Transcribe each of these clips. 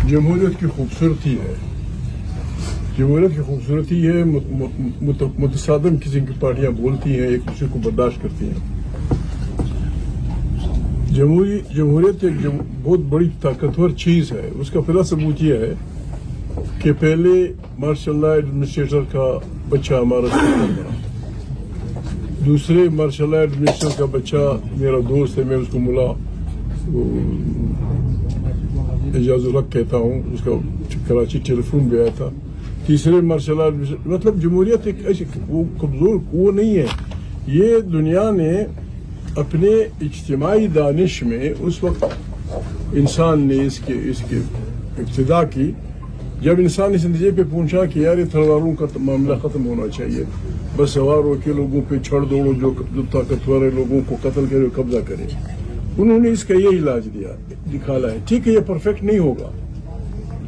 جمہوریت کی خوبصورتی ہے، جمہوریت کی خوبصورتی ہے متصادم قسم کی پارٹیاں بولتی ہیں، ایک دوسرے کو برداشت کرتی ہیں۔ جمہوریت ایک بہت بڑی طاقتور چیز ہے۔ اس کا پہلا ثبوت یہ ہے کہ پہلے ماشاء اللہ ایڈمنسٹریٹر کا بچہ ہمارا اسپیکر بنا، دوسرے ماشاء اللہ ایڈمنسٹریٹر کا بچہ میرا دوست ہے، میں اس کو ملا اعجاز الحق کہتا ہوں، اس کا کراچی ٹیلی فون بھی آیا تھا، تیسرے ماشاء اللہ مطلب جمہوریت ایک ایسی وہ کمزور وہ نہیں ہے۔ یہ دنیا نے اپنے اجتماعی دانش میں اس وقت انسان نے اس کے ابتدا کی جب انسان اس نتیجے پہ پہنچا کہ یار یہ تلواروں کا معاملہ ختم ہونا چاہیے، بس سوار ہو کے لوگوں پہ چھڑ دوڑو، جو طاقتور ہے لوگوں کو قتل کرے قبضہ کرے۔ انہوں نے اس کا یہ علاج نکالا ہے۔ ٹھیک ہے یہ پرفیکٹ نہیں ہوگا،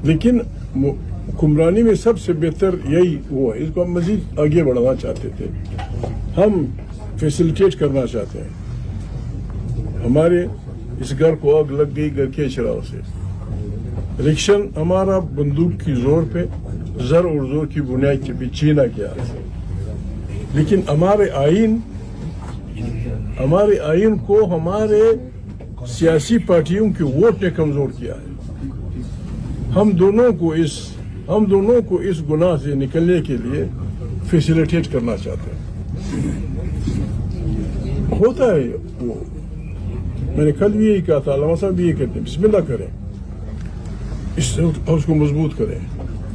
لیکن حکمرانی میں سب سے بہتر یہی وہ ہے۔ اس کو ہم مزید آگے بڑھانا چاہتے تھے، ہم فیسیلیٹیٹ کرنا چاہتے ہیں۔ ہمارے اس گھر کو آگ لگ گئی گھر کے چراغ سے، رکشن ہمارا بندوق کی زور پہ زر اور زور کی بنیاد کے بھی چینا کیا، لیکن ہمارے آئین کو ہمارے سیاسی پارٹیوں کے ووٹ نے کمزور کیا ہے۔ ہم دونوں کو اس گناہ سے نکلنے کے لیے فیسیلیٹیٹ کرنا چاہتے ہیں۔ ہوتا ہے وہ، میں نے کل بھی یہی کہا تھا، علامہ صاحب بھی یہ کہتے ہیں بسم اللہ کریں، اس کو مضبوط کریں۔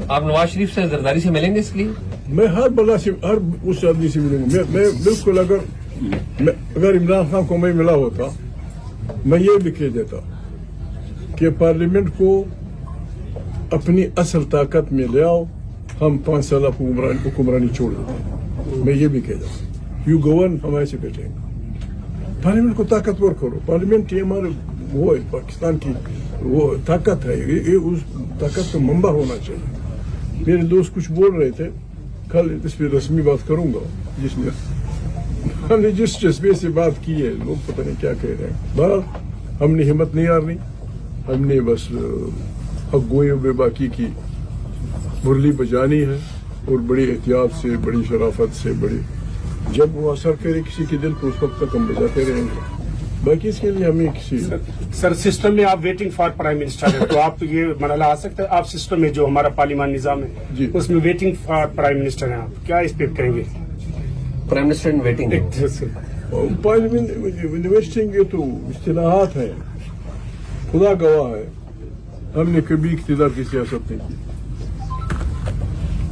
آپ نواز شریف سے زرداری سے ملیں گے اس لیے؟ میں ہر بلا سے ہر اس آدمی سے ملوں گا۔ میں بالکل اگر عمران خان کو میں ملا ہوتا میں یہ بھی کہہ دیتا کہ پارلیمنٹ کو اپنی اصل طاقت میں لے آؤ، ہم 5 سالہ حکمرانی چھوڑ دیتے۔ میں یہ بھی کہہ دیتا یو گورن، ہم ایسے بیٹھیں گے۔ پارلیمنٹ کو طاقتور کرو، پارلیمنٹ یہ ہمارے وہ ہے پاکستان کی وہ طاقت ہے، یہ اس طاقت کا منبع ہونا چاہیے۔ میرے دوست کچھ بول رہے تھے، کل اس پہ رسمی بات کروں گا، جس میں ہم نے جس جذبے سے بات کی ہے لوگ پتہ نہیں کیا کہہ رہے ہیں۔ بہرحال ہم نے ہمت نہیں ہارنی، ہم نے بس حق گوئی بے باکی کی مرلی بجانی ہے، اور بڑی احتیاط سے، بڑی شرافت سے، جب وہ اثر کرے کسی کے دل کو اس وقت تک ہم بجاتے رہیں گے۔ باقی اس کے لیے ہمیں کسی سر سسٹم میں آپ ویٹنگ فار پرائم منسٹر ہے، تو آپ یہ مرحلہ آ سکتا ہے آپ سسٹم میں جو ہمارا پارلیمان نظام ہے اس میں ویٹنگ فار پرائم منسٹر ہیں، آپ کیا اس پہ کہیں گے؟ Prime minister in waiting parliament investing یہ تو اصطلاحات ہیں، خدا گواہ ہے ہم نے کبھی اقتدار کی سیاست نہیں کی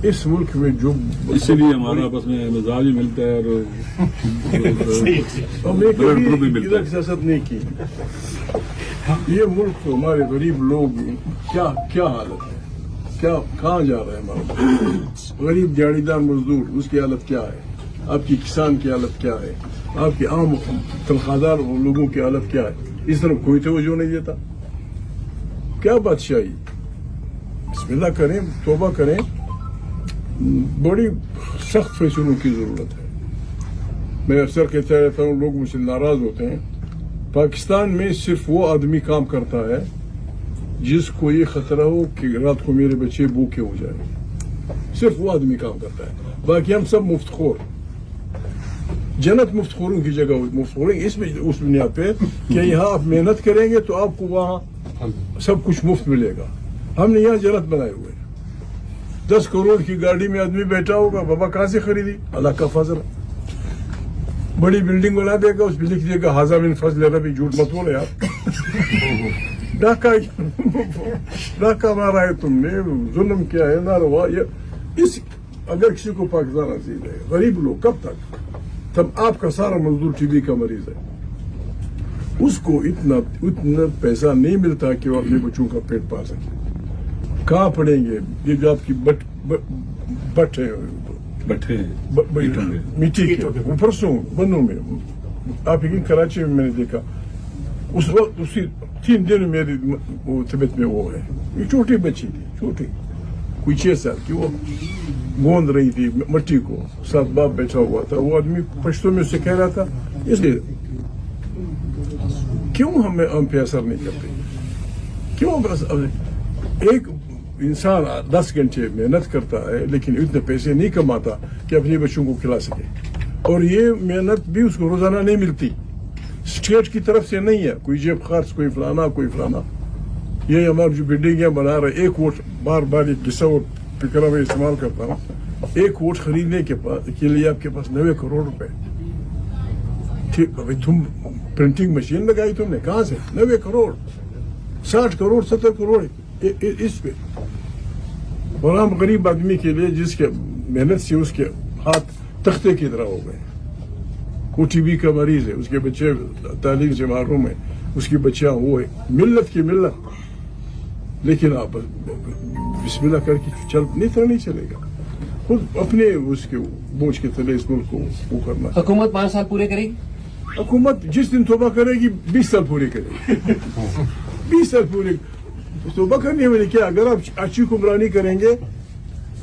اس ملک میں، جو اسی لیے ہمارا آپس میں مزاج بھی ملتا ہے اور میں کبھی اقتدار کی سیاست نہیں کی۔ یہ ملک تو ہمارے غریب لوگ کیا حالت ہے، کہاں جا رہا ہے ہمارا غریب دیہڑی دار مزدور، اس کی حالت کیا ہے، آپ کی کسان کی حالت کیا ہے، آپ کے عام تنخواہ دار لوگوں کی حالت کیا ہے، اس طرف کوئی توجہ نہیں دیتا۔ کیا بادشاہی، بسم اللہ کریں، توبہ کریں، بڑی سخت فیصلوں کی ضرورت ہے۔ میں اکثر کہتا رہتا ہوں، لوگ مجھ سے ناراض ہوتے ہیں، پاکستان میں صرف وہ آدمی کام کرتا ہے جس کو یہ خطرہ ہو کہ رات کو میرے بچے بھوکے ہو جائیں، صرف وہ آدمی کام کرتا ہے، باقی ہم سب مفت خور۔ جنت مفت خوروں کی جگہ مفت خور اس بنیاد پہ کہ یہاں آپ محنت کریں گے تو آپ کو وہاں سب کچھ مفت ملے گا۔ ہم نے یہاں جنت بنائے ہوئے، 10 کروڑ کی گاڑی میں آدمی بیٹھا ہوگا، بابا کہاں سے خریدی؟ اللہ کا فضل۔ بڑی بلڈنگ بنا دے گا، اس پہ لکھ دے گا ہذا من فضل ربی، جھوٹ مت بولے آپ، ڈاکہ مارا ہے تم نے، ظلم کیا ہے، ناروا۔ اگر کسی کو پاکستان عزیز ہے، غریب لوگ کب تک؟ تب آپ کا سارا مزدور ٹی بی کا مریض ہے، اس کو اتنا پیسہ نہیں ملتا کہ وہ اپنے بچوں کا پیٹ پال سکے۔ کہاں پڑیں گے؟ یہ جو آپ کی بٹ ہے مٹی کے پرسوں بنوں میں، آپ یقین کراچی میں میں نے دیکھا، اس وقت اسی 3 دن میری طبیعت میں وہ ہے، یہ چھوٹی بچی تھی، چھوٹی کوئی 6 سال کی، وہ گوند رہی تھی مٹی کو، ساتھ باپ بیٹھا ہوا تھا، وہ آدمی پشتوں میں اسے کہہ رہا تھا، اس لیے کیوں ہم پہ اثر نہیں کرتے، کیوں ایک انسان 10 گھنٹے محنت کرتا ہے لیکن اتنے پیسے نہیں کماتا کہ اپنے بچوں کو کھلا سکے, اور یہ محنت بھی اس کو روزانہ نہیں ملتی, اسٹیٹ کی طرف سے نہیں ہے, کوئی جیب خرچ, کوئی فلانا کوئی فلانا. یہ ہمارے جو بلڈنگیں بنا رہے, ایک ووٹ, بار بار ایک قصہ اور فکرہ میں استعمال کرتا ہوں, ایک ووٹ خریدنے کے لیے آپ کے پاس 90 کروڑ روپے. ٹھیک, ابھی تم پرنٹنگ مشین لگائی تم نے کہاں سے؟ 90 کروڑ, 60 کروڑ 70 کروڑ اس پہ. اور ہم غریب آدمی کے لیے جس کے محنت سے اس کے ہاتھ تختے کی طرح ہو گئے, وہ ٹی بی کا مریض ہے, اس کے بچے تعلیم سے محروم ہیں, اس کی بچیاں وہ ہے, ملت کی ملت. لیکن آپ بسم اللہ کر کے نہیں چلے گا, خود اپنے اس کے بوجھ کے تلے اس ملک کو وہ کرنا. حکومت 5 سال پورے کرے گی, حکومت جس دن توبہ کرے گی 20 سال پورے کرے گی. 20 سال پورے توبہ کرنے میں کیا, اگر آپ اچھی حکمرانی کریں گے,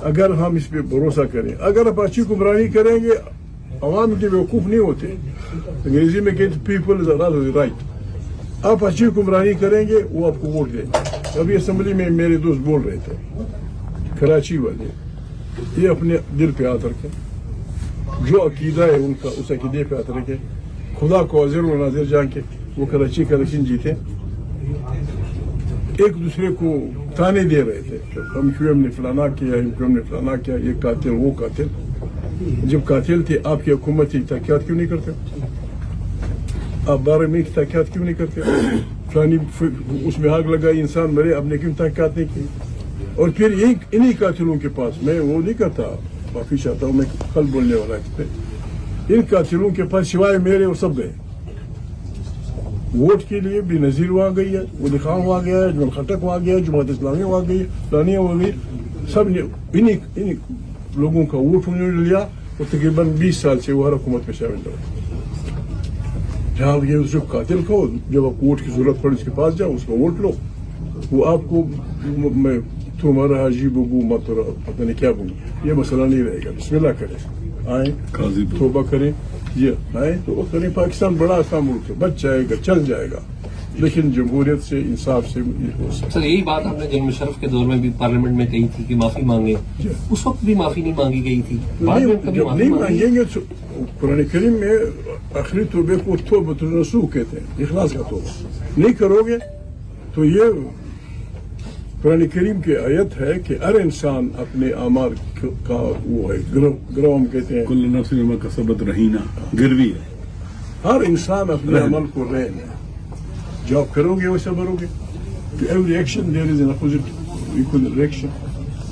اگر ہم اس پہ بھروسہ کریں, اگر آپ اچھی حکمرانی کریں گے, عوام کے بیوقوف نہیں ہوتے, انگریزی میں کہتے پیپل از رائٹ. آپ اچھی حکمرانی کریں گے وہ آپ کو ووٹ دیں گے. ابھی اسمبلی میں میرے دوست بول رہے تھے کراچی والے, یہ اپنے دل پہ ہاتھ رکھیں, جو عقیدہ ہے ان کا اس عقیدے پہ ہاتھ رکھیں, خدا کو حاضر و ناظر جان کے وہ کراچی کا الیکشن جیتے. ایک دوسرے کو تانے دے رہے تھے, ہم کیوں ہم نے فلانا کیا, ہم کیوں ہم نے فلانا کیا, یہ قاتل وہ قاتل. جب قاتل تھے آپ کی حکومت کی تحقیقات کیوں نہیں کرتے؟ آپ 12 مئی کی تحقیقات کیوں نہیں کرتے؟ فلانی اس میں آگ لگائی, انسان مرے, آپ نے کیوں تحقیقات نہیں کی؟ اور پھر انہی قاتلوں کے پاس, میں وہ نہیں کرتا, معافی چاہتا ہوں, میں کل بولنے والا ہے, ان قاتلوں کے پاس سوائے میرے وہ سب گئے. ووٹ کے لیے بھی نذیر وہاں گئی ہے, ولی خان وہاں گیا ہے, اجمل خٹک وہاں گیا ہے, جماعت اسلامی وہاں گئی ہے, فلانیہ وہاں گئی, سب نے انہی لوگوں کا ووٹ انہوں نے لیا, اور تقریباً 20 سال سے وہ ہر حکومت میں شامل رہے. جہاں یہ جو قاتل کو جب آپ ووٹ کی ضرورت پڑے اس کے پاس جاؤ, اس کو ووٹ لو, وہ آپ کو میں تمہارا حاجی بگو مت پتہ نہیں کیا بگو, یہ مسئلہ نہیں رہے گا. بسم اللہ کریں, آئیں توبہ کریں, یہ آئیں تو کریں. پاکستان بڑا آسان ملک ہے, بچ جائے گا, چل جائے گا, لیکن جمہوریت سے, انصاف سے یہ ہو سکتا. سر یہی بات ہم نے جنگ مشرف کے دور میں بھی پارلیمنٹ میں کہی تھی کہ معافی مانگے, اس وقت بھی معافی نہیں مانگی گئی تھی. نہیں مانگیں گے. قرآن کریم میں آخری توبے کو توبۃ النصوح کہتے ہیں, اخلاص کا توبہ. نہیں کرو گے تو یہ قرآن کریم کی آیت ہے کہ ہر انسان اپنے اعمال کا وہ ہے گروم کہتے ہیں, کل نفس بما کسبت رہینہ, گروی ہے. ہر انسان اپنے عمل کو رہن ہے, جو آپ کرو گے ویسا بھرو گے. Every action there is an opposite equal reaction.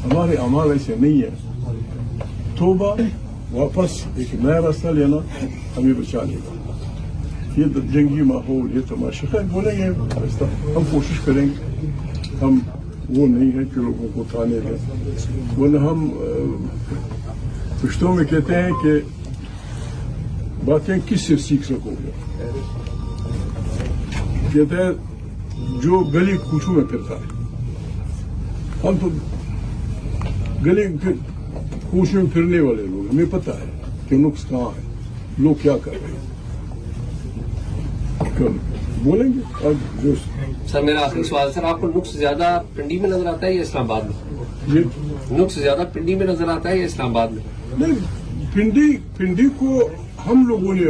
ہمارے اعمال ایسے نہیں ہے. توبہ, واپس ایک نیا راستہ لینا ہمیں بچا لے گا. یہ جنگی ماحول, یہ تماشا ہے, بولیں گے ہم کوشش کریں گے. ہم وہ نہیں ہے کہ لوگوں کو تانے دیں, ورنہ ہم پشتوں میں کہتے ہیں کہ باتیں کس سے سیکھ سکو گے. کہتے ہیں جو گلی کوچوں میں پھرتا ہے, ہم تو گلی کوچوں میں پھرنے والے لوگ, ہمیں پتہ ہے کہ نقص کہاں ہے, لوگ کیا کر رہے ہیں. بولیں گے. اور جو سر میرا آخری سوال, سر آپ کو نقص زیادہ پنڈی میں نظر آتا ہے یا اسلام آباد میں؟ نقص زیادہ پنڈی میں نظر آتا ہے یا اسلام آباد میں؟ نہیں, پنڈی کو ہم لوگوں نے,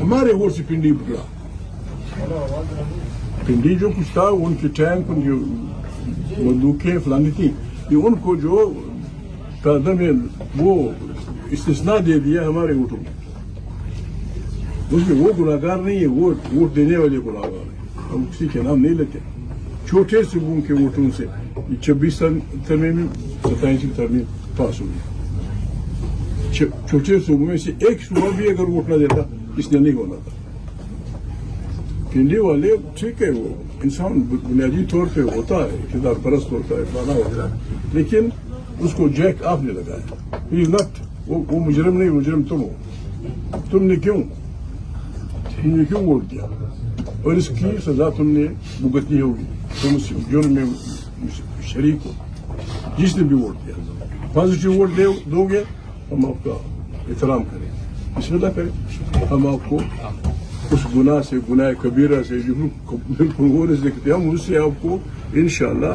ہمارے ووٹ سے پنڈی بگڑا. پنڈی جو کچھ تھا, ان کے ٹینک, ان کی بندوقیں فلانی تھی, یہ ان کو جو قدم وہ استثناء دے دیا ہمارے ووٹوں میں. اس میں وہ گناہگار نہیں ہے, وہ ووٹ دینے والے گناہگار ہیں. ہم کسی کے نام نہیں لیتے. چھوٹے صوبوں کے ووٹوں سے 26 ترمیم 27 ترمیم پاس ہوئی. چھوٹے صوبوں میں سے ایک صوبہ بھی اگر ووٹ نہ دیتا اس نے نہیں ہونا تھا. پنڈی والے ٹھیک ہے, وہ انسان بنیادی طور پہ ہوتا ہے, اقتدار پرست ہوتا ہے, فلانا ہوتا ہے, لیکن اس کو جیک آپ نے لگایا. وہ مجرم نہیں, مجرم تم ہو. تم نے کیوں ووٹ دیا, اور اس کی سزا تم نے بھگتنی ہوگی. تم اس جرم میں شریک ہو, جس نے بھی ووٹ دیا. پازیٹو ووٹ دو گے, ہم آپ کا احترام کریں, بسم اللہ کریں. ہم آپ کو اس گناہ سے, گناہ کبیرہ سے جو بالکل وہ نہیں دیکھتے, ہم اس سے آپ کو انشاءاللہ